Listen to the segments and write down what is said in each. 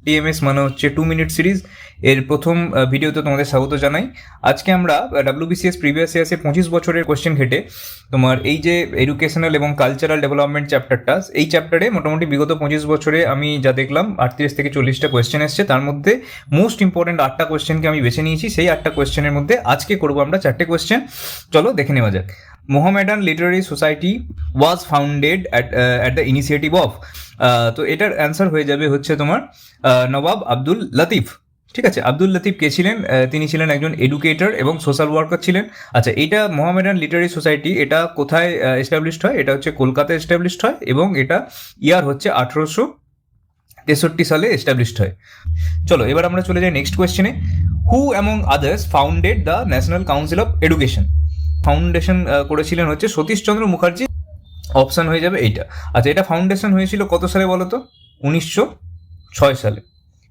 TMS মানে হচ্ছে 2 minute series. এর প্রথম ভিডিওতে তোমাদের স্বাগত জানাই। আজকে আমরা WBCS প্রিভিয়াস ইয়ার্সের 25 বছরের কোয়েশ্চেন ঘেটে তোমার এই যে এডুকেশনাল এবং কালচারাল ডেভেলপমেন্ট চ্যাপ্টারটা, এই চ্যাপ্টারে মোটামুটি বিগত 25 বছরে আমি যা দেখলাম 38 থেকে 40টা কোয়েশ্চেন এসছে। তার মধ্যে মোস্ট ইম্পর্টেন্ট 8টা কোয়েশ্চেনকে আমি বেছে নিয়েছি। সেই 8টা কোয়েশ্চেনের মধ্যে আজকে করবো আমরা 4টে কোয়েশ্চেন। চলো দেখে নেওয়া যাক। Mohammedan Literary society was founded at the initiative of, তো এটার অ্যান্সার হয়ে যাবে হচ্ছে তোমার নবাব আব্দুল লতিফ। ঠিক আছে, আব্দুল লতিফ কে ছিলেন? তিনি ছিলেন একজন এডুকেটর এবং সোশ্যাল ওয়ার্কার ছিলেন। আচ্ছা, এটা মোহামেডান লিটারারি সোসাইটি এটা কোথায় এস্টাবলিশড হয়? এটা হচ্ছে কলকাতায় এস্টাবলিশড হয় এবং এটা ইয়ার হচ্ছে 1863 সালে এস্টাবলিশড হয়। চলো এবার আমরা চলে যাই নেক্সট কোয়েশ্চেনে। Who among others founded the National Council of Education? Foundation করেছিলেন হচ্ছে সতীশচন্দ্র মুখার্জি। অপশান হয়ে যাবে এইটা। আচ্ছা, এটা ফাউন্ডেশন হয়েছিল কত সালে বলো তো? 1906 সালে।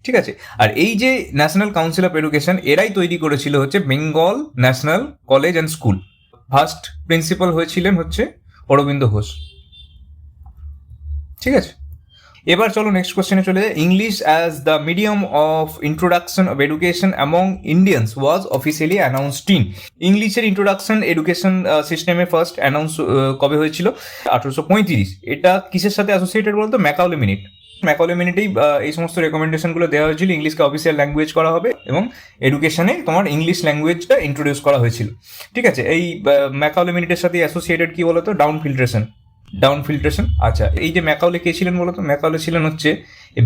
ঠিক আছে, আর এই যে ন্যাশনাল কাউন্সিল অফ এডুকেশন এরাই তৈরি করেছিল হচ্ছে Bengal national college and school. First principal হয়েছিলেন হচ্ছে অরবিন্দ ঘোষ। ঠিক আছে, এবার চলো নেক্সট কোয়েশ্চেনে চলে যায়। English as the medium of introduction of education among Indians was officially announced in? ইংলিশের ইন্ট্রোডাকশন এডুকেশন সিস্টেমে ফার্স্ট অ্যানাউন্স কবে হয়েছিল? 1835। এটা কিসের সাথে অ্যাসোসিয়েটেড বলতো? ম্যাকাউলে মিনিট। ম্যাকাউলে মিনিটেই এই সমস্ত রেকমেন্ডেশনগুলো দেওয়া হয়েছিল। ইংলিশকে অফিসিয়াল ল্যাঙ্গুয়েজ করা হবে এবং এডুকেশনে তোমার ইংলিশ ল্যাঙ্গুয়েজটা ইন্ট্রোডিউস করা হয়েছিল। ঠিক আছে, এই ম্যাকাউলে মিনিটের সাথে অ্যাসোসিয়েটেড কি বলতো? Down filtration. আচ্ছা, এই যে ম্যাকাউলে কে ছিলেন বলতো? ম্যাকাউলে ছিলেন হচ্ছে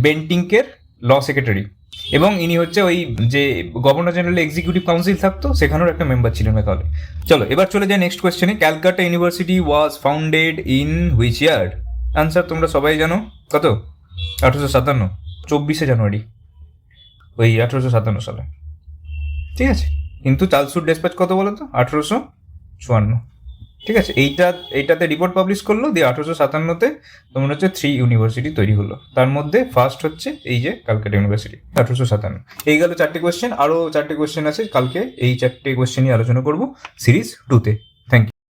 বেন্টিংকের ল সেক্রেটারি এবং ইনি হচ্ছে ওই যে গভর্নর জেনারেল এক্সিকিউটিভ কাউন্সিল থাকতো সেখানেও একটা মেম্বার ছিলেন ম্যাকাউলে। চলো এবার চলে যায় নেক্সট কোয়েশ্চেনে। Calcutta University was founded in which year? Answer তোমরা সবাই জানো, কত? 1857, 24শে জানুয়ারি ওই 1857 সালে। ঠিক আছে, কিন্তু চার্লসুট ডেসপ্যাচ কত বলো তো? 1854। ঠিক আছে, এইটাতে রিপোর্ট পাবলিশ করলো, দিয়ে 1857-তে তোমার হচ্ছে 3 ইউনিভার্সিটি তৈরি হলো। তার মধ্যে ফার্স্ট হচ্ছে এই যে ক্যালকাটা ইউনিভার্সিটি, 1857। এই গেল 4টে কোয়েশ্চেন। আরও 4টে কোয়েশ্চেন আছে, কালকে এই 4টে কোয়েশ্চেনই আলোচনা করবো সিরিজ 2-তে।